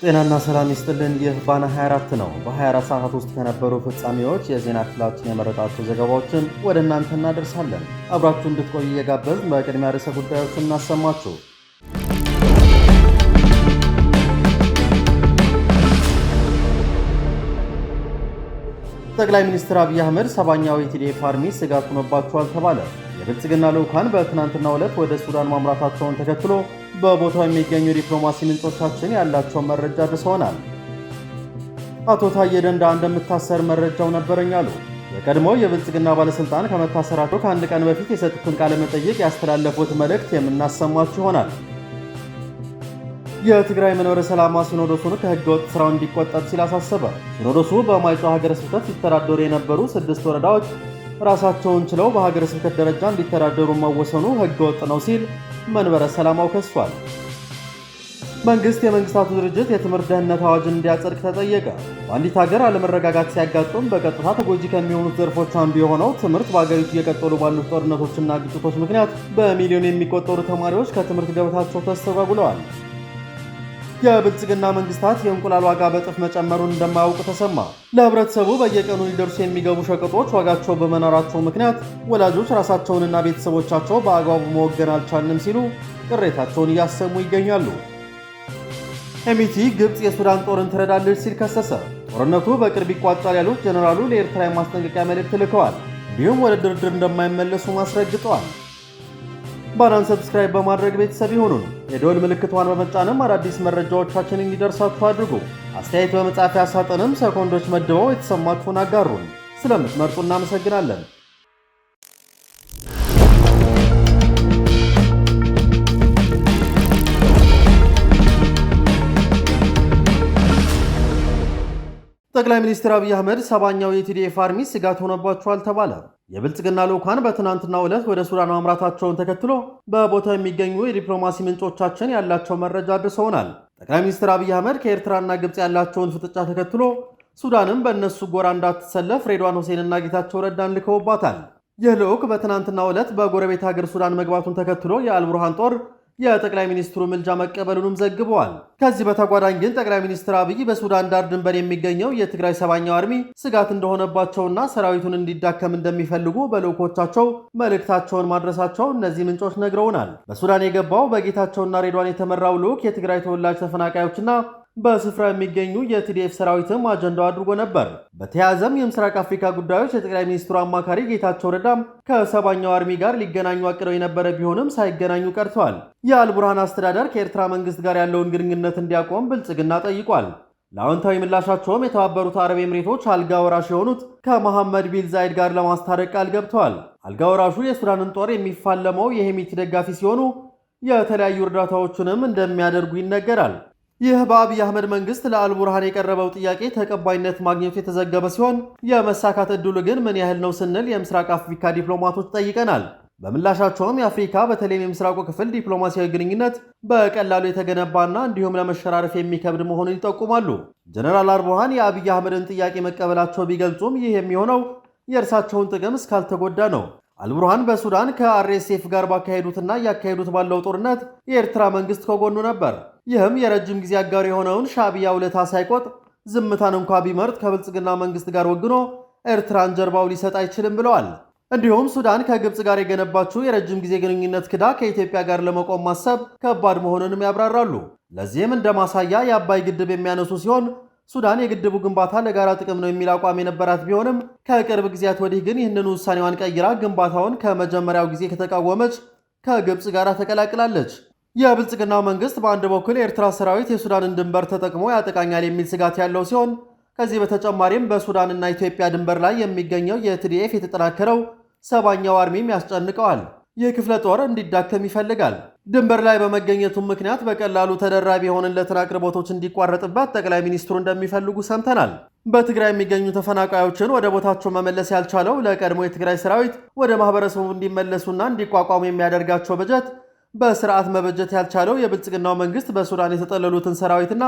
ጤናና ሰላም ይስጥልን። ይህ ባና 24 ነው። በ24 ሰዓታት ውስጥ ከነበሩ ፍጻሜዎች የዜና ክፍላችን የመረጣቸው ዘገባዎችን ወደ እናንተ እናደርሳለን። አብራችሁ እንድትቆዩ እየጋበዝ በቅድሚያ ርዕሰ ጉዳዮችን እናሰማችሁ። ጠቅላይ ሚኒስትር አብይ አህመድ 7ኛው የቲዲኤፍ አርሚ ስጋት ሆኖባቸዋል ተባለ። የብልጽግና ልዑካን በትናንትናው ዕለት ወደ ሱዳን ማምራታቸውን ተከትሎ በቦታው የሚገኙ ዲፕሎማሲ ምንጮቻችን ያላቸውን መረጃ አድርሰውናል። አቶ ታዬ ደንደዓ እንደምታሰር መረጃው ነበረኝ አሉ። የቀድሞው የብልጽግና ባለሥልጣን ከመታሰራቸው ከአንድ ቀን በፊት የሰጡትን ቃለ መጠይቅ ያስተላለፉት መልእክት የምናሰማችሁ ይሆናል። የትግራይ መንበረ ሰላማ ሲኖዶሱን ከሕገወጥ ሥራው እንዲቆጠብ ሲል አሳሰበ። ሲኖዶሱ በማይጨው ሀገረ ስብከት ሲተዳደሩ የነበሩ 6 ወረዳዎች ራሳቸውን ችለው በሀገረ ስብከት ደረጃ እንዲተዳደሩ መወሰኑ ሕገወጥ ነው ሲል መንበረ ሰላማው ከሷል። መንግስት የመንግስታቱ ድርጅት የትምህርት ደህንነት አዋጅን እንዲያጸድቅ ተጠየቀ። በአንዲት ሀገር አለመረጋጋት ሲያጋጥም በቀጥታ ተጎጂ ከሚሆኑት ዘርፎች አንዱ የሆነው ትምህርት በአገሪቱ እየቀጠሉ ባሉት ጦርነቶችና ግጭቶች ምክንያት በሚሊዮን የሚቆጠሩ ተማሪዎች ከትምህርት ገበታቸው ተስተጓጉለዋል። የብልጽግና መንግስታት የእንቁላል ዋጋ በጥፍ መጨመሩን እንደማያውቁ ተሰማ። ለህብረተሰቡ በየቀኑ ሊደርሱ የሚገቡ ሸቀጦች ዋጋቸው በመናራቸው ምክንያት ወላጆች ራሳቸውንና ቤተሰቦቻቸው በአግባቡ መወገን አልቻልንም ሲሉ ቅሬታቸውን እያሰሙ ይገኛሉ። ሄሚቲ ግብፅ የሱዳን ጦርን ትረዳለች ሲል ከሰሰ። ጦርነቱ በቅርብ ይቋጫል ያሉት ጀነራሉ ለኤርትራ የማስጠንቀቂያ መልእክት ልከዋል። እንዲሁም ወደ ድርድር እንደማይመለሱ ማስረግጠዋል። ባናን ሰብስክራይብ በማድረግ ቤተሰብ ይሁኑን። የደወል ምልክቷን በመጫንም አዳዲስ መረጃዎቻችንን እንዲደርሳችሁ አድርጉ። አስተያየት በመጻፊያ ሳጥንም ሰኮንዶች መድበው የተሰማችሁን አጋሩን። ስለምትመርጡ እናመሰግናለን። ጠቅላይ ሚኒስትር አብይ አህመድ 7ኛው የቲዲኤፍ አርሚ ስጋት ሆኖባቸዋል ተባለ። የብልጽግና ልዑካን በትናንትናው ዕለት ወደ ሱዳን ማምራታቸውን ተከትሎ በቦታው የሚገኙ የዲፕሎማሲ ምንጮቻችን ያላቸው መረጃ አድርሰውናል። ጠቅላይ ሚኒስትር አብይ አህመድ ከኤርትራና ግብፅ ያላቸውን ፍጥጫ ተከትሎ ሱዳንም በእነሱ ጎራ እንዳትሰለፍ ሬድዋን ሁሴንና ጌታቸው ረዳን ልከውባታል። ይህ ልዑክ በትናንትናው ዕለት በጎረቤት ሀገር ሱዳን መግባቱን ተከትሎ የአልቡርሃን ጦር የጠቅላይ ሚኒስትሩ ምልጃ መቀበሉንም ዘግበዋል። ከዚህ በተጓዳኝ ግን ጠቅላይ ሚኒስትር አብይ በሱዳን ዳር ድንበር የሚገኘው የትግራይ 7ኛው አርሚ ስጋት እንደሆነባቸውና ሰራዊቱን እንዲዳከም እንደሚፈልጉ በልዑኮቻቸው መልእክታቸውን ማድረሳቸው እነዚህ ምንጮች ነግረውናል። በሱዳን የገባው በጌታቸውና ሬድዋን የተመራው ልዑክ የትግራይ ተወላጅ ተፈናቃዮችና በስፍራ የሚገኙ የቲዲኤፍ ሰራዊትም አጀንዳው አድርጎ ነበር። በተያያዘም የምስራቅ አፍሪካ ጉዳዮች የጠቅላይ ሚኒስትሩ አማካሪ ጌታቸው ረዳም ከ7ኛው አርሚ ጋር ሊገናኙ አቅደው የነበረ ቢሆንም ሳይገናኙ ቀርተዋል። የአልቡርሃን አስተዳደር ከኤርትራ መንግስት ጋር ያለውን ግንኙነት እንዲያቆም ብልጽግና ጠይቋል። ለአዎንታዊ ምላሻቸውም የተባበሩት አረብ ኤምሬቶች አልጋ ወራሽ የሆኑት ከመሐመድ ቢን ዛይድ ጋር ለማስታረቅ ቃል ገብተዋል። አልጋ ወራሹ የሱዳንን ጦር የሚፋለመው የሄሚቲ ደጋፊ ሲሆኑ የተለያዩ እርዳታዎቹንም እንደሚያደርጉ ይነገራል። ይህ በአብይ አህመድ መንግስት ለአልቡርሃን የቀረበው ጥያቄ ተቀባይነት ማግኘቱ የተዘገበ ሲሆን የመሳካት ዕድሉ ግን ምን ያህል ነው ስንል የምስራቅ አፍሪካ ዲፕሎማቶች ጠይቀናል። በምላሻቸውም የአፍሪካ በተለይም የምስራቁ ክፍል ዲፕሎማሲያዊ ግንኙነት በቀላሉ የተገነባና እንዲሁም ለመሸራረፍ የሚከብድ መሆኑን ይጠቁማሉ። ጀነራል አልቡርሃን የአብይ አህመድን ጥያቄ መቀበላቸው ቢገልጹም ይህ የሚሆነው የእርሳቸውን ጥቅም እስካልተጎዳ ነው። አልቡርሃን በሱዳን ከአርኤስኤፍ ጋር ባካሄዱትና እያካሄዱት ባለው ጦርነት የኤርትራ መንግስት ከጎኑ ነበር። ይህም የረጅም ጊዜ አጋር የሆነውን ሻዕቢያ ውለታ ሳይቆጥ ዝምታን እንኳ ቢመርጥ ከብልጽግና መንግስት ጋር ወግኖ ኤርትራን ጀርባው ሊሰጥ አይችልም ብለዋል። እንዲሁም ሱዳን ከግብፅ ጋር የገነባችው የረጅም ጊዜ ግንኙነት ክዳ ከኢትዮጵያ ጋር ለመቆም ማሰብ ከባድ መሆኑንም ያብራራሉ። ለዚህም እንደ ማሳያ የአባይ ግድብ የሚያነሱ ሲሆን ሱዳን የግድቡ ግንባታ ለጋራ ጥቅም ነው የሚል አቋም የነበራት ቢሆንም ከቅርብ ጊዜያት ወዲህ ግን ይህንን ውሳኔዋን ቀይራ ግንባታውን ከመጀመሪያው ጊዜ ከተቃወመች ከግብፅ ጋር ተቀላቅላለች። የብልጽግናው መንግስት በአንድ በኩል የኤርትራ ሰራዊት የሱዳንን ድንበር ተጠቅሞ ያጠቃኛል የሚል ስጋት ያለው ሲሆን ከዚህ በተጨማሪም በሱዳንና ኢትዮጵያ ድንበር ላይ የሚገኘው የቲዲኤፍ የተጠናከረው 7ኛው አርሚም ያስጨንቀዋል። ይህ ክፍለ ጦር እንዲዳከም ይፈልጋል። ድንበር ላይ በመገኘቱም ምክንያት በቀላሉ ተደራቢ የሆነለትን አቅርቦቶች እንዲቋረጥበት ጠቅላይ ሚኒስትሩ እንደሚፈልጉ ሰምተናል። በትግራይ የሚገኙ ተፈናቃዮችን ወደ ቦታቸው መመለስ ያልቻለው ለቀድሞ የትግራይ ሰራዊት ወደ ማህበረሰቡ እንዲመለሱና እንዲቋቋሙ የሚያደርጋቸው በጀት በስርዓት መበጀት ያልቻለው የብልጽግናው መንግስት በሱዳን የተጠለሉትን ሰራዊትና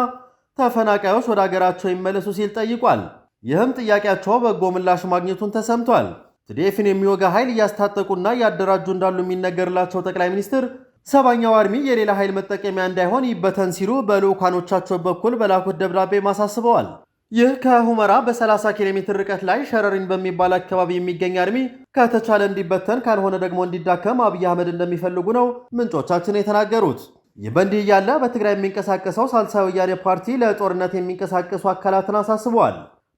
ተፈናቃዮች ወደ አገራቸው ይመለሱ ሲል ጠይቋል። ይህም ጥያቄያቸው በጎ ምላሽ ማግኘቱን ተሰምቷል። ቲዲኤፍን የሚወጋ ኃይል እያስታጠቁና እያደራጁ እንዳሉ የሚነገርላቸው ጠቅላይ ሚኒስትር ሰባኛው አርሚ የሌላ ኃይል መጠቀሚያ እንዳይሆን ይበተን ሲሉ በልዑካኖቻቸው በኩል በላኩት ደብዳቤ ማሳስበዋል። ይህ ከሁመራ በ30 ኪሎ ሜትር ርቀት ላይ ሸረሪን በሚባል አካባቢ የሚገኝ አርሚ ከተቻለ እንዲበተን ካልሆነ ደግሞ እንዲዳከም አብይ አህመድ እንደሚፈልጉ ነው ምንጮቻችን የተናገሩት። ይህ በእንዲህ እያለ በትግራይ የሚንቀሳቀሰው ሳልሳይ ወያኔ ፓርቲ ለጦርነት የሚንቀሳቀሱ አካላትን አሳስበዋል።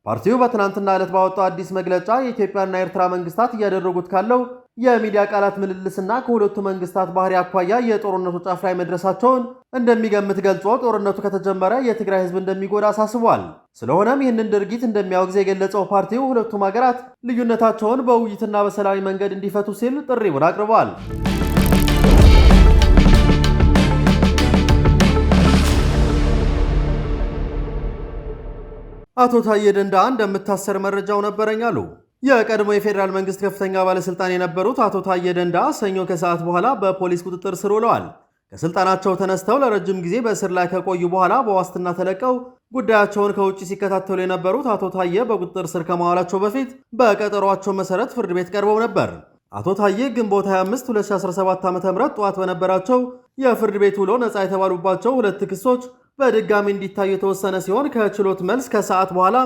ፓርቲው በትናንትና ዕለት ባወጣው አዲስ መግለጫ የኢትዮጵያና የኤርትራ መንግስታት እያደረጉት ካለው የሚዲያ ቃላት ምልልስና ከሁለቱ መንግስታት ባህሪ አኳያ የጦርነቱ ጫፍ ላይ መድረሳቸውን እንደሚገምት ገልጾ ጦርነቱ ከተጀመረ የትግራይ ህዝብ እንደሚጎዳ አሳስቧል። ስለሆነም ይህንን ድርጊት እንደሚያወግዝ የገለጸው ፓርቲው ሁለቱም ሀገራት ልዩነታቸውን በውይይትና በሰላማዊ መንገድ እንዲፈቱ ሲል ጥሪውን አቅርቧል። አቶ ታዬ ደንደዓ እንደምታሰር መረጃው ነበረኝ አሉ። የቀድሞ የፌዴራል መንግስት ከፍተኛ ባለስልጣን የነበሩት አቶ ታዬ ደንደዓ ሰኞ ከሰዓት በኋላ በፖሊስ ቁጥጥር ስር ውለዋል። ከስልጣናቸው ተነስተው ለረጅም ጊዜ በእስር ላይ ከቆዩ በኋላ በዋስትና ተለቀው ጉዳያቸውን ከውጭ ሲከታተሉ የነበሩት አቶ ታዬ በቁጥጥር ስር ከመዋላቸው በፊት በቀጠሯቸው መሰረት ፍርድ ቤት ቀርበው ነበር። አቶ ታዬ ግንቦት 25 2017 ዓ.ም ጠዋት በነበራቸው የፍርድ ቤት ውሎ ነፃ የተባሉባቸው ሁለት ክሶች በድጋሚ እንዲታዩ የተወሰነ ሲሆን ከችሎት መልስ ከሰዓት በኋላ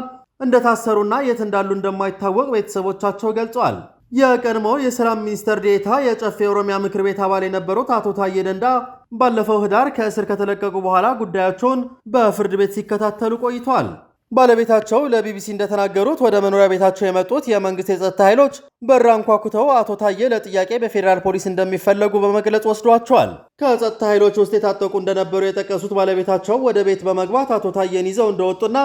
እንደታሰሩና የት እንዳሉ እንደማይታወቅ ቤተሰቦቻቸው ገልጸዋል። የቀድሞው የሰላም ሚኒስትር ዴኤታ የጨፌ ኦሮሚያ ምክር ቤት አባል የነበሩት አቶ ታዬ ደንደዓ ባለፈው ህዳር ከእስር ከተለቀቁ በኋላ ጉዳያቸውን በፍርድ ቤት ሲከታተሉ ቆይተዋል። ባለቤታቸው ለቢቢሲ እንደተናገሩት ወደ መኖሪያ ቤታቸው የመጡት የመንግስት የጸጥታ ኃይሎች በር አንኳኩተው አቶ ታዬ ለጥያቄ በፌዴራል ፖሊስ እንደሚፈለጉ በመግለጽ ወስዷቸዋል። ከጸጥታ ኃይሎች ውስጥ የታጠቁ እንደነበሩ የጠቀሱት ባለቤታቸው ወደ ቤት በመግባት አቶ ታዬን ይዘው እንደወጡና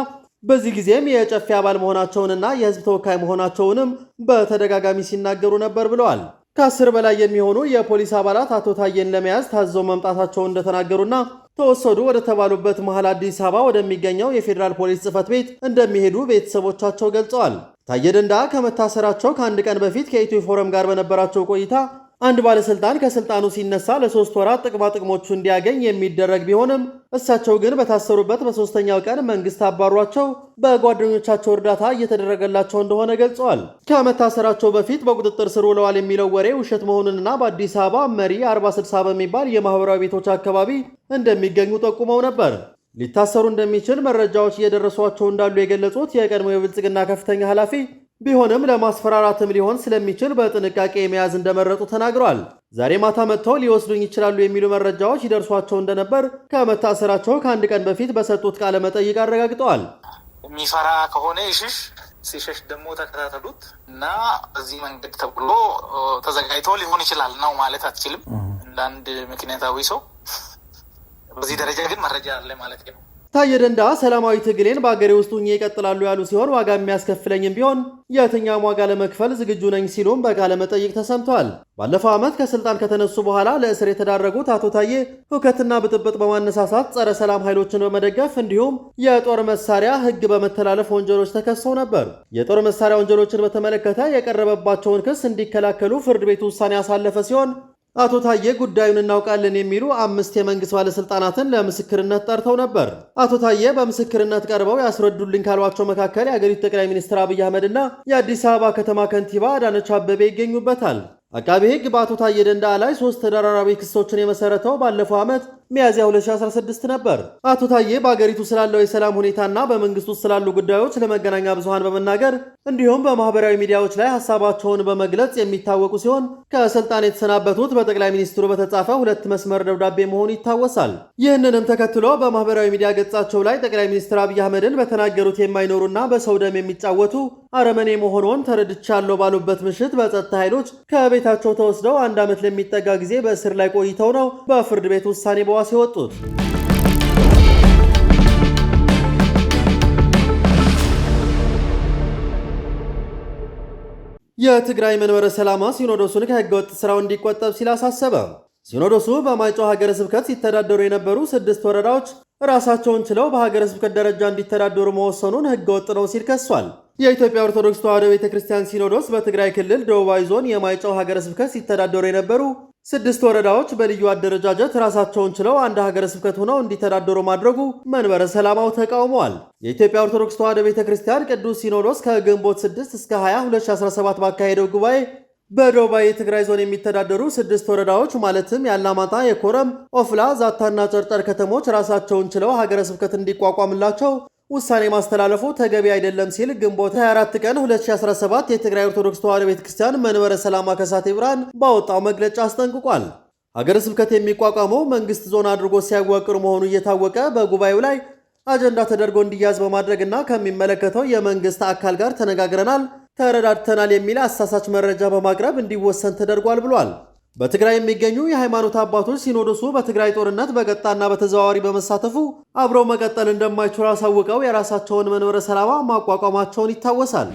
በዚህ ጊዜም የጨፌ አባል መሆናቸውንና የህዝብ ተወካይ መሆናቸውንም በተደጋጋሚ ሲናገሩ ነበር ብለዋል። ከ10 በላይ የሚሆኑ የፖሊስ አባላት አቶ ታዬን ለመያዝ ታዘው መምጣታቸውን እንደተናገሩና ተወሰዱ ወደ ተባሉበት መሃል አዲስ አበባ ወደሚገኘው የፌዴራል ፖሊስ ጽሕፈት ቤት እንደሚሄዱ ቤተሰቦቻቸው ገልጸዋል። ታዬ ደንደዓ ከመታሰራቸው ከአንድ ቀን በፊት ከኢትዮ ፎረም ጋር በነበራቸው ቆይታ አንድ ባለስልጣን ከስልጣኑ ሲነሳ ለ3 ወራት ጥቅማ ጥቅሞቹ እንዲያገኝ የሚደረግ ቢሆንም እሳቸው ግን በታሰሩበት በሶስተኛው ቀን መንግስት አባሯቸው በጓደኞቻቸው እርዳታ እየተደረገላቸው እንደሆነ ገልጸዋል። ከመታሰራቸው በፊት በቁጥጥር ስር ውለዋል የሚለው ወሬ ውሸት መሆኑንና በአዲስ አበባ መሪ 40/60 በሚባል የማህበራዊ ቤቶች አካባቢ እንደሚገኙ ጠቁመው ነበር። ሊታሰሩ እንደሚችል መረጃዎች እየደረሷቸው እንዳሉ የገለጹት የቀድሞ የብልጽግና ከፍተኛ ኃላፊ ቢሆንም ለማስፈራራትም ሊሆን ስለሚችል በጥንቃቄ መያዝ እንደመረጡ ተናግረዋል። ዛሬ ማታ መጥተው ሊወስዱኝ ይችላሉ የሚሉ መረጃዎች ይደርሷቸው እንደነበር ከመታሰራቸው ከአንድ ቀን በፊት በሰጡት ቃለ መጠይቅ አረጋግጠዋል። የሚፈራ ከሆነ ይሽሽ፣ ሲሸሽ ደግሞ ተከታተሉት እና በዚህ መንገድ ተብሎ ተዘጋጅቶ ሊሆን ይችላል ነው ማለት አትችልም። እንደ አንድ ምክንያታዊ ሰው በዚህ ደረጃ ግን መረጃ አለ ማለት ነው። ታዬ ደንደዓ ሰላማዊ ትግሌን በአገሬ ውስጥ ሆኜ ይቀጥላሉ ያሉ ሲሆን ዋጋ የሚያስከፍለኝም ቢሆን የትኛውም ዋጋ ለመክፈል ዝግጁ ነኝ ሲሉም በቃለ መጠይቅ ተሰምተዋል። ባለፈው ዓመት ከስልጣን ከተነሱ በኋላ ለእስር የተዳረጉት አቶ ታዬ ሁከትና ብጥብጥ በማነሳሳት ጸረ ሰላም ኃይሎችን በመደገፍ እንዲሁም የጦር መሳሪያ ሕግ በመተላለፍ ወንጀሎች ተከሰው ነበር። የጦር መሳሪያ ወንጀሎችን በተመለከተ የቀረበባቸውን ክስ እንዲከላከሉ ፍርድ ቤቱ ውሳኔ ያሳለፈ ሲሆን አቶ ታዬ ጉዳዩን እናውቃለን የሚሉ 5 የመንግስት ባለስልጣናትን ለምስክርነት ጠርተው ነበር። አቶ ታዬ በምስክርነት ቀርበው ያስረዱልኝ ካሏቸው መካከል የአገሪቱ ጠቅላይ ሚኒስትር አብይ አህመድና የአዲስ አበባ ከተማ ከንቲባ አዳነች አቤቤ ይገኙበታል። አቃቤ ሕግ በአቶ ታዬ ደንደዓ ላይ 3 ተደራራቢ ክሶችን የመሰረተው ባለፈው ዓመት ሚያዝያ 2016 ነበር። አቶ ታዬ በአገሪቱ ስላለው የሰላም ሁኔታና በመንግስት ውስጥ ስላሉ ጉዳዮች ለመገናኛ ብዙሃን በመናገር እንዲሁም በማህበራዊ ሚዲያዎች ላይ ሀሳባቸውን በመግለጽ የሚታወቁ ሲሆን ከስልጣን የተሰናበቱት በጠቅላይ ሚኒስትሩ በተጻፈ 2 መስመር ደብዳቤ መሆኑ ይታወሳል። ይህንንም ተከትሎ በማህበራዊ ሚዲያ ገጻቸው ላይ ጠቅላይ ሚኒስትር አብይ አህመድን በተናገሩት የማይኖሩና በሰው ደም የሚጫወቱ አረመኔ መሆኑን ተረድቻለሁ ባሉበት ምሽት በጸጥታ ኃይሎች ከቤታቸው ተወስደው 1 ዓመት ለሚጠጋ ጊዜ በእስር ላይ ቆይተው ነው በፍርድ ቤት ውሳኔ በዋስ የወጡት። የትግራይ መንበረ ሰላማ ሲኖዶሱን ከህገወጥ ስራው እንዲቆጠብ ሲል አሳሰበ። ሲኖዶሱ በማይጨው ሀገረ ስብከት ሲተዳደሩ የነበሩ 6 ወረዳዎች ራሳቸውን ችለው በሀገረ ስብከት ደረጃ እንዲተዳደሩ መወሰኑን ህገወጥ ነው ሲል ከሷል። የኢትዮጵያ ኦርቶዶክስ ተዋሕዶ ቤተክርስቲያን ሲኖዶስ በትግራይ ክልል ደቡባዊ ዞን የማይጨው ሀገረ ስብከት ሲተዳደሩ የነበሩ 6 ወረዳዎች በልዩ አደረጃጀት ራሳቸውን ችለው አንድ ሀገረ ስብከት ሆነው እንዲተዳደሩ ማድረጉ መንበረ ሰላማው ተቃውመዋል። የኢትዮጵያ ኦርቶዶክስ ተዋሕዶ ቤተክርስቲያን ቅዱስ ሲኖዶስ ከግንቦት 6 እስከ 20 2017 ባካሄደው ጉባኤ በደቡባዊ የትግራይ ዞን የሚተዳደሩ 6 ወረዳዎች ማለትም የአላማጣ፣ የኮረም፣ ኦፍላ፣ ዛታና ጨርጨር ከተሞች ራሳቸውን ችለው ሀገረ ስብከት እንዲቋቋምላቸው ውሳኔ ማስተላለፉ ተገቢ አይደለም ሲል ግንቦት 24 ቀን 2017 የትግራይ ኦርቶዶክስ ተዋሕዶ ቤተክርስቲያን መንበረ ሰላማ ከሳቴ ብርሃን ባወጣው መግለጫ አስጠንቅቋል። ሀገረ ስብከት የሚቋቋመው መንግስት ዞን አድርጎ ሲያዋቅር መሆኑ እየታወቀ በጉባኤው ላይ አጀንዳ ተደርጎ እንዲያዝ በማድረግና ከሚመለከተው የመንግስት አካል ጋር ተነጋግረናል፣ ተረዳድተናል የሚል አሳሳች መረጃ በማቅረብ እንዲወሰን ተደርጓል ብሏል። በትግራይ የሚገኙ የሃይማኖት አባቶች ሲኖዶሱ በትግራይ ጦርነት በቀጥታና በተዘዋዋሪ በመሳተፉ አብረው መቀጠል እንደማይችሉ አሳውቀው የራሳቸውን መንበረ ሰላማ ማቋቋማቸውን ይታወሳል።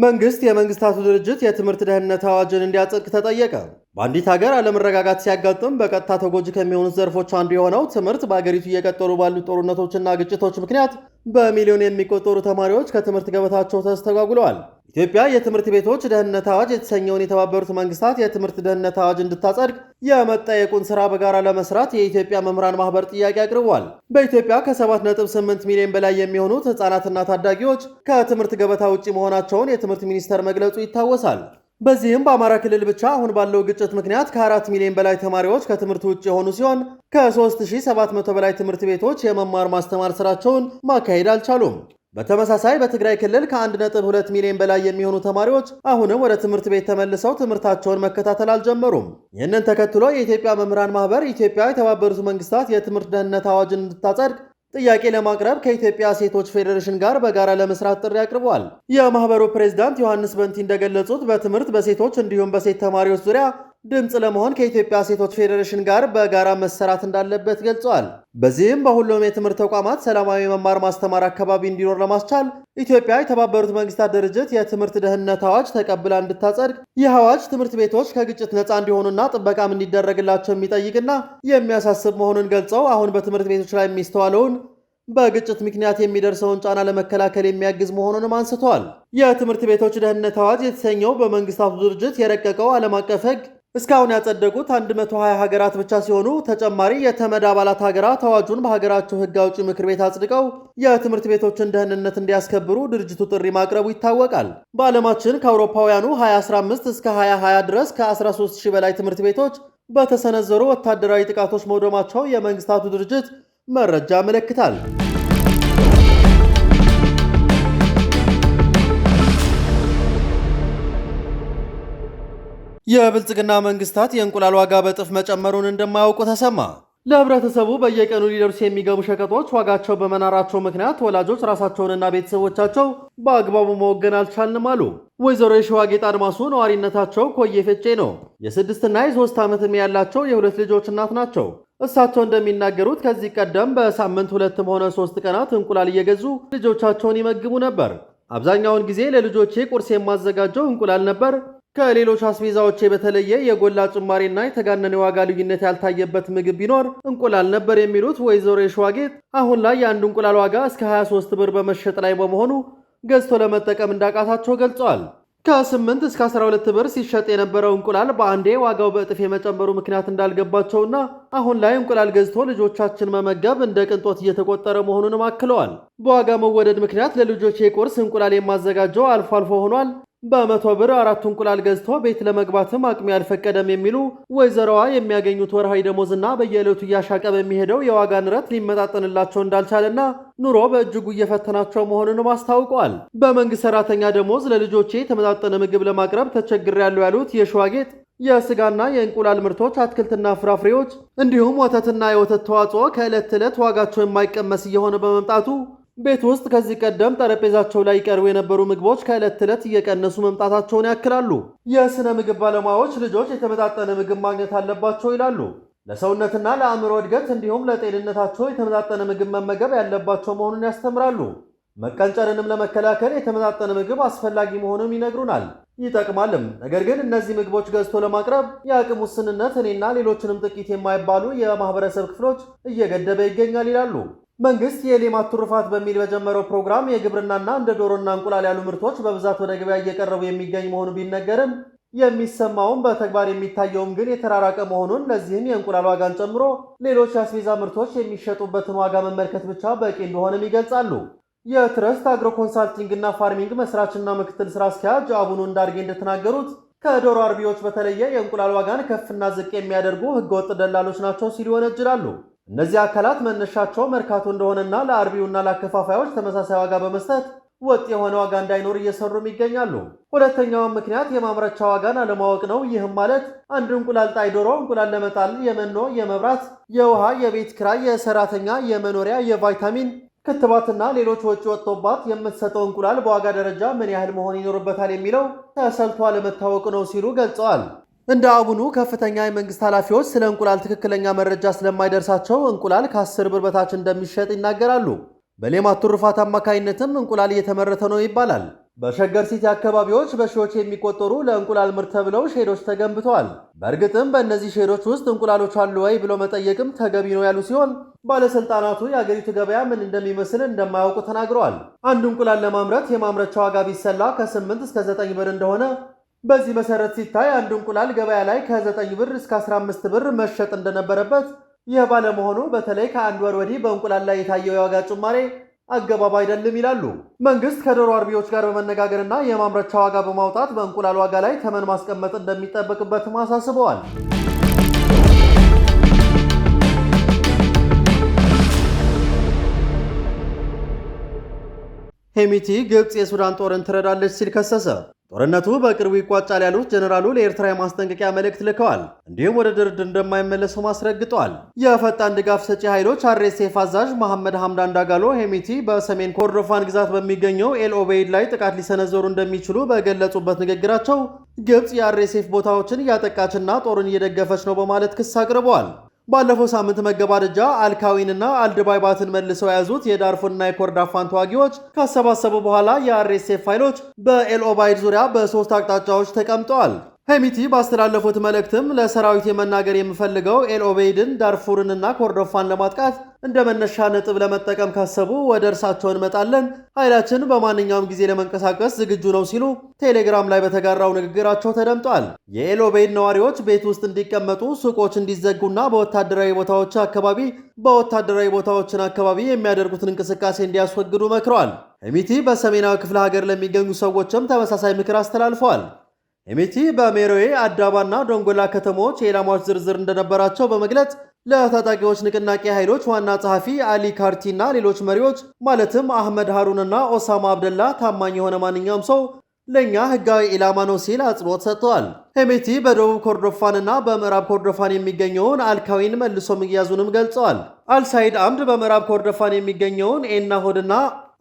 መንግስት የመንግስታቱ ድርጅት የትምህርት ደህንነት አዋጅን እንዲያጸድቅ ተጠየቀ። በአንዲት ሀገር አለመረጋጋት ሲያጋጥም በቀጥታ ተጎጂ ከሚሆኑት ዘርፎች አንዱ የሆነው ትምህርት በአገሪቱ እየቀጠሉ ባሉ ጦርነቶችና ግጭቶች ምክንያት በሚሊዮን የሚቆጠሩ ተማሪዎች ከትምህርት ገበታቸው ተስተጓጉለዋል። ኢትዮጵያ የትምህርት ቤቶች ደህንነት አዋጅ የተሰኘውን የተባበሩት መንግስታት የትምህርት ደህንነት አዋጅ እንድታጸድቅ የመጠየቁን ስራ በጋራ ለመስራት የኢትዮጵያ መምህራን ማህበር ጥያቄ አቅርቧል። በኢትዮጵያ ከ7.8 ሚሊዮን በላይ የሚሆኑት ህጻናትና ታዳጊዎች ከትምህርት ገበታ ውጭ መሆናቸውን የትምህርት ሚኒስቴር መግለጹ ይታወሳል። በዚህም በአማራ ክልል ብቻ አሁን ባለው ግጭት ምክንያት ከ4 ሚሊዮን በላይ ተማሪዎች ከትምህርት ውጭ የሆኑ ሲሆን ከ3700 በላይ ትምህርት ቤቶች የመማር ማስተማር ስራቸውን ማካሄድ አልቻሉም። በተመሳሳይ በትግራይ ክልል ከ1.2 ሚሊዮን በላይ የሚሆኑ ተማሪዎች አሁንም ወደ ትምህርት ቤት ተመልሰው ትምህርታቸውን መከታተል አልጀመሩም። ይህንን ተከትሎ የኢትዮጵያ መምህራን ማህበር ኢትዮጵያ የተባበሩት መንግስታት የትምህርት ደህንነት አዋጅን እንድታጸድቅ ጥያቄ ለማቅረብ ከኢትዮጵያ ሴቶች ፌዴሬሽን ጋር በጋራ ለመስራት ጥሪ አቅርበዋል። የማህበሩ ፕሬዝዳንት ዮሐንስ በንቲ እንደገለጹት በትምህርት በሴቶች እንዲሁም በሴት ተማሪዎች ዙሪያ ድምፅ ለመሆን ከኢትዮጵያ ሴቶች ፌዴሬሽን ጋር በጋራ መሰራት እንዳለበት ገልጸዋል። በዚህም በሁሉም የትምህርት ተቋማት ሰላማዊ መማር ማስተማር አካባቢ እንዲኖር ለማስቻል ኢትዮጵያ የተባበሩት መንግስታት ድርጅት የትምህርት ደህንነት አዋጅ ተቀብላ እንድታጸድቅ፣ ይህ አዋጅ ትምህርት ቤቶች ከግጭት ነፃ እንዲሆኑና ጥበቃም እንዲደረግላቸው የሚጠይቅና የሚያሳስብ መሆኑን ገልጸው አሁን በትምህርት ቤቶች ላይ የሚስተዋለውን በግጭት ምክንያት የሚደርሰውን ጫና ለመከላከል የሚያግዝ መሆኑንም አንስተዋል። የትምህርት ቤቶች ደህንነት አዋጅ የተሰኘው በመንግስታቱ ድርጅት የረቀቀው ዓለም አቀፍ ሕግ እስካሁን ያጸደቁት 120 ሀገራት ብቻ ሲሆኑ ተጨማሪ የተመድ አባላት ሀገራት አዋጁን በሀገራቸው ሕግ አውጪ ምክር ቤት አጽድቀው የትምህርት ቤቶችን ደህንነት እንዲያስከብሩ ድርጅቱ ጥሪ ማቅረቡ ይታወቃል። በዓለማችን ከአውሮፓውያኑ 2015 እስከ 2020 ድረስ ከ13000 በላይ ትምህርት ቤቶች በተሰነዘሩ ወታደራዊ ጥቃቶች መውደማቸው የመንግስታቱ ድርጅት መረጃ ያመለክታል። የብልጽግና መንግስታት የእንቁላል ዋጋ በጥፍ መጨመሩን እንደማያውቁ ተሰማ። ለህብረተሰቡ በየቀኑ ሊደርሱ የሚገቡ ሸቀጦች ዋጋቸው በመናራቸው ምክንያት ወላጆች ራሳቸውንና ቤተሰቦቻቸው በአግባቡ መወገን አልቻልንም አሉ። ወይዘሮ የሸዋጌጥ አድማሱ ነዋሪነታቸው ኮዬ ፈጬ ነው። የ6ና የ3 ዓመት ዕድሜ ያላቸው የሁለት ልጆች እናት ናቸው። እሳቸው እንደሚናገሩት ከዚህ ቀደም በሳምንት 2ም ሆነ 3 ቀናት እንቁላል እየገዙ ልጆቻቸውን ይመግቡ ነበር። አብዛኛውን ጊዜ ለልጆቼ ቁርስ የማዘጋጀው እንቁላል ነበር። ከሌሎች አስቤዛዎቼ በተለየ የጎላ ጭማሪና የተጋነነ ዋጋ ልዩነት ያልታየበት ምግብ ቢኖር እንቁላል ነበር የሚሉት ወይዘሮ የሸዋጌጥ አሁን ላይ የአንድ እንቁላል ዋጋ እስከ 23 ብር በመሸጥ ላይ በመሆኑ ገዝቶ ለመጠቀም እንዳቃታቸው ገልጸዋል። ከ8 እስከ 12 ብር ሲሸጥ የነበረው እንቁላል በአንዴ ዋጋው በእጥፍ የመጨመሩ ምክንያት እንዳልገባቸውና አሁን ላይ እንቁላል ገዝቶ ልጆቻችን መመገብ እንደ ቅንጦት እየተቆጠረ መሆኑንም አክለዋል። በዋጋ መወደድ ምክንያት ለልጆቼ ቁርስ እንቁላል የማዘጋጀው አልፎ አልፎ ሆኗል። በ100 ብር 4 እንቁላል ገዝቶ ቤት ለመግባትም አቅሜ አልፈቀደም የሚሉ ወይዘሮዋ የሚያገኙት ወርሃዊ ደሞዝና በየዕለቱ እያሻቀበ የሚሄደው የዋጋ ንረት ሊመጣጠንላቸው እንዳልቻለና ኑሮ በእጅጉ እየፈተናቸው መሆኑንም አስታውቀዋል። በመንግስት ሰራተኛ ደሞዝ ለልጆቼ የተመጣጠነ ምግብ ለማቅረብ ተቸግሬያለሁ ያሉት የሸዋጌጥ የስጋና የእንቁላል ምርቶች፣ አትክልትና ፍራፍሬዎች እንዲሁም ወተትና የወተት ተዋጽኦ ከዕለት ተዕለት ዋጋቸው የማይቀመስ እየሆነ በመምጣቱ ቤት ውስጥ ከዚህ ቀደም ጠረጴዛቸው ላይ ይቀርቡ የነበሩ ምግቦች ከዕለት ተዕለት እየቀነሱ መምጣታቸውን ያክላሉ። የሥነ ምግብ ባለሙያዎች ልጆች የተመጣጠነ ምግብ ማግኘት አለባቸው ይላሉ። ለሰውነትና ለአእምሮ እድገት እንዲሁም ለጤንነታቸው የተመጣጠነ ምግብ መመገብ ያለባቸው መሆኑን ያስተምራሉ። መቀንጨርንም ለመከላከል የተመጣጠነ ምግብ አስፈላጊ መሆኑን ይነግሩናል። ይጠቅማልም። ነገር ግን እነዚህ ምግቦች ገዝቶ ለማቅረብ የአቅም ውስንነት እኔና ሌሎችንም ጥቂት የማይባሉ የማህበረሰብ ክፍሎች እየገደበ ይገኛል ይላሉ። መንግስት የሌማት ትሩፋት በሚል በጀመረው ፕሮግራም የግብርናና እንደ ዶሮና እንቁላል ያሉ ምርቶች በብዛት ወደ ገበያ እየቀረቡ የሚገኝ መሆኑ ቢነገርም የሚሰማውም በተግባር የሚታየውም ግን የተራራቀ መሆኑን፣ ለዚህም የእንቁላል ዋጋን ጨምሮ ሌሎች የአስቤዛ ምርቶች የሚሸጡበትን ዋጋ መመልከት ብቻ በቂ እንደሆነም ይገልጻሉ። የትረስት አግሮ ኮንሳልቲንግ እና ፋርሚንግ መስራችና ምክትል ስራ አስኪያጅ አቡኑ እንዳርጌ እንደተናገሩት ከዶሮ አርቢዎች በተለየ የእንቁላል ዋጋን ከፍና ዝቅ የሚያደርጉ ህገወጥ ደላሎች ናቸው ሲሉ ይወነጅላሉ። እነዚህ አካላት መነሻቸው መርካቶ እንደሆነና ለአርቢውና ለአከፋፋዮች ተመሳሳይ ዋጋ በመስጠት ወጥ የሆነ ዋጋ እንዳይኖር እየሰሩም ይገኛሉ። ሁለተኛውም ምክንያት የማምረቻ ዋጋን አለማወቅ ነው። ይህም ማለት አንድ እንቁላል ጣይ ዶሮ እንቁላል ለመጣል የመኖ፣ የመብራት፣ የውሃ፣ የቤት ኪራይ፣ የሰራተኛ፣ የመኖሪያ፣ የቫይታሚን ክትባትና ሌሎች ወጪ ወጥቶባት የምትሰጠው እንቁላል በዋጋ ደረጃ ምን ያህል መሆን ይኖርበታል የሚለው ተሰልቶ አለመታወቅ ነው ሲሉ ገልጸዋል። እንደ አቡኑ ከፍተኛ የመንግስት ኃላፊዎች ስለ እንቁላል ትክክለኛ መረጃ ስለማይደርሳቸው እንቁላል ከ10 ብር በታች እንደሚሸጥ ይናገራሉ። በሌማት ትሩፋት አማካይነትም እንቁላል እየተመረተ ነው ይባላል። በሸገር ሲቲ አካባቢዎች በሺዎች የሚቆጠሩ ለእንቁላል ምርት ተብለው ሼዶች ተገንብተዋል። በእርግጥም በእነዚህ ሼዶች ውስጥ እንቁላሎች አሉ ወይ ብሎ መጠየቅም ተገቢ ነው ያሉ ሲሆን ባለስልጣናቱ የአገሪቱ ገበያ ምን እንደሚመስል እንደማያውቁ ተናግረዋል። አንድ እንቁላል ለማምረት የማምረቻ ዋጋ ቢሰላ ከ8 እስከ 9 ብር እንደሆነ፣ በዚህ መሰረት ሲታይ አንድ እንቁላል ገበያ ላይ ከ9 ብር እስከ 15 ብር መሸጥ እንደነበረበት፣ ይህ ባለመሆኑ በተለይ ከአንድ ወር ወዲህ በእንቁላል ላይ የታየው የዋጋ ጭማሬ አገባብ አይደለም ይላሉ። መንግስት ከዶሮ አርቢዎች ጋር በመነጋገርና የማምረቻ ዋጋ በማውጣት በእንቁላል ዋጋ ላይ ተመን ማስቀመጥ እንደሚጠበቅበትም አሳስበዋል። ሄሚቲ ግብፅ የሱዳን ጦርን ትረዳለች ሲል ከሰሰ። ጦርነቱ በቅርቡ ይቋጫል ያሉት ጀነራሉ ለኤርትራ የማስጠንቀቂያ መልእክት ልከዋል። እንዲሁም ወደ ድርድር እንደማይመለሱ አስረግጠዋል። የፈጣን ድጋፍ ሰጪ ኃይሎች አርኤስኤፍ አዛዥ መሐመድ ሐምዳን ዳጋሎ ሄሚቲ በሰሜን ኮርዶፋን ግዛት በሚገኘው ኤል ኦቤይድ ላይ ጥቃት ሊሰነዘሩ እንደሚችሉ በገለጹበት ንግግራቸው ግብፅ የአርኤስኤፍ ቦታዎችን እያጠቃችና ጦርን እየደገፈች ነው በማለት ክስ አቅርበዋል። ባለፈው ሳምንት መገባደጃ አልካዊንና አልድባይባትን መልሰው የያዙት የዳርፉርና የኮርዶፋን ተዋጊዎች ካሰባሰቡ በኋላ የአርኤስኤፍ ኃይሎች በኤል ኦባይድ ዙሪያ በ3 አቅጣጫዎች ተቀምጠዋል። ሄሚቲ ባስተላለፉት መልእክትም ለሰራዊት የመናገር የምፈልገው ኤል ኦቤይድን፣ ዳርፉርንና ኮርዶፋን ለማጥቃት እንደ መነሻ ነጥብ ለመጠቀም ካሰቡ ወደ እርሳቸው እንመጣለን፣ ኃይላችን በማንኛውም ጊዜ ለመንቀሳቀስ ዝግጁ ነው ሲሉ ቴሌግራም ላይ በተጋራው ንግግራቸው ተደምጧል። የኤል ኦቤይድ ነዋሪዎች ቤት ውስጥ እንዲቀመጡ፣ ሱቆች እንዲዘጉና በወታደራዊ ቦታዎችን አካባቢ የሚያደርጉትን እንቅስቃሴ እንዲያስወግዱ መክረዋል። ሄሚቲ በሰሜናዊ ክፍለ ሀገር ለሚገኙ ሰዎችም ተመሳሳይ ምክር አስተላልፈዋል። ሄሚቲ በሜሮዌ፣ አዳባና ዶንጎላ ከተሞች የኢላማዎች ዝርዝር እንደነበራቸው በመግለጽ ለታጣቂዎች ንቅናቄ ኃይሎች ዋና ጸሐፊ አሊ ካርቲና ሌሎች መሪዎች ማለትም አህመድ ሃሩንና ኦሳማ አብደላ ታማኝ የሆነ ማንኛውም ሰው ለእኛ ህጋዊ ኢላማ ነው ሲል አጽንኦት ሰጥተዋል። ሄሚቲ በደቡብ ኮርዶፋንና በምዕራብ ኮርዶፋን የሚገኘውን አልካዊን መልሶ መያዙንም ገልጸዋል። አልሳይድ አምድ በምዕራብ ኮርዶፋን የሚገኘውን ኤናሆድና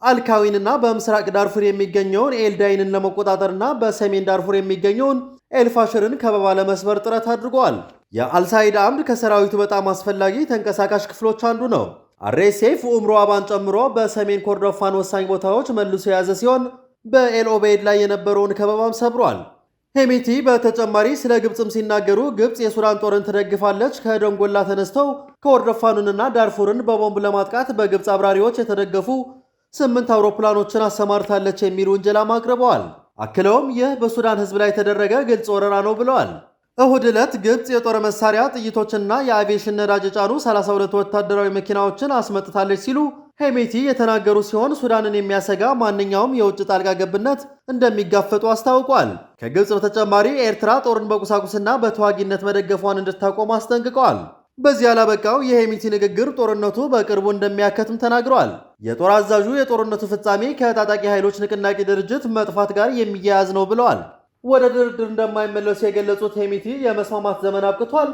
አልካዊንና በምስራቅ ዳርፉር የሚገኘውን ኤልዳይንን ለመቆጣጠርና በሰሜን ዳርፉር የሚገኘውን ኤልፋሽርን ከበባ ለመስበር ጥረት አድርገዋል። የአልሳይድ አምድ ከሰራዊቱ በጣም አስፈላጊ ተንቀሳቃሽ ክፍሎች አንዱ ነው። አርኤስኤፍ ኡምሮ አባን ጨምሮ በሰሜን ኮርዶፋን ወሳኝ ቦታዎች መልሶ የያዘ ሲሆን በኤል ኦቤይድ ላይ የነበረውን ከበባም ሰብሯል። ሄሚቲ በተጨማሪ ስለ ግብፅም ሲናገሩ ግብፅ የሱዳን ጦርን ትደግፋለች፣ ከዶንጎላ ተነስተው ኮርዶፋኑንና ዳርፉርን በቦምብ ለማጥቃት በግብፅ አብራሪዎች የተደገፉ 8 አውሮፕላኖችን አሰማርታለች የሚል ውንጀላም አቅርበዋል። አክለውም ይህ በሱዳን ህዝብ ላይ የተደረገ ግልጽ ወረራ ነው ብለዋል። እሁድ ዕለት ግብፅ የጦር መሳሪያ ጥይቶችና የአቪዬሽን ነዳጅ የጫኑ 32 ወታደራዊ መኪናዎችን አስመጥታለች ሲሉ ሄሚቲ የተናገሩ ሲሆን ሱዳንን የሚያሰጋ ማንኛውም የውጭ ጣልቃ ገብነት እንደሚጋፈጡ አስታውቋል። ከግብፅ በተጨማሪ ኤርትራ ጦርን በቁሳቁስና በተዋጊነት መደገፏን እንድታቆም አስጠንቅቀዋል። በዚህ ያላበቃው የሄሚቲ ንግግር ጦርነቱ በቅርቡ እንደሚያከትም ተናግረዋል። የጦር አዛዡ የጦርነቱ ፍጻሜ ከታጣቂ ኃይሎች ንቅናቄ ድርጅት መጥፋት ጋር የሚያያዝ ነው ብለዋል። ወደ ድርድር እንደማይመለሱ የገለጹት ሄሚቲ የመስማማት ዘመን አብቅቷል፣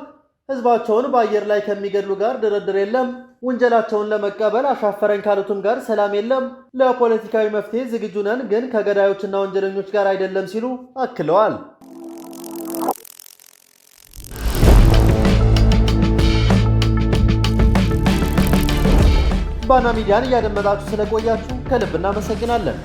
ህዝባቸውን በአየር ላይ ከሚገድሉ ጋር ድርድር የለም፣ ውንጀላቸውን ለመቀበል አሻፈረኝ ካሉትም ጋር ሰላም የለም፣ ለፖለቲካዊ መፍትሄ ዝግጁ ነን፣ ግን ከገዳዮችና ወንጀለኞች ጋር አይደለም ሲሉ አክለዋል። ባና ሚዲያን እያደመጣችሁ ስለቆያችሁ ከልብ እናመሰግናለን።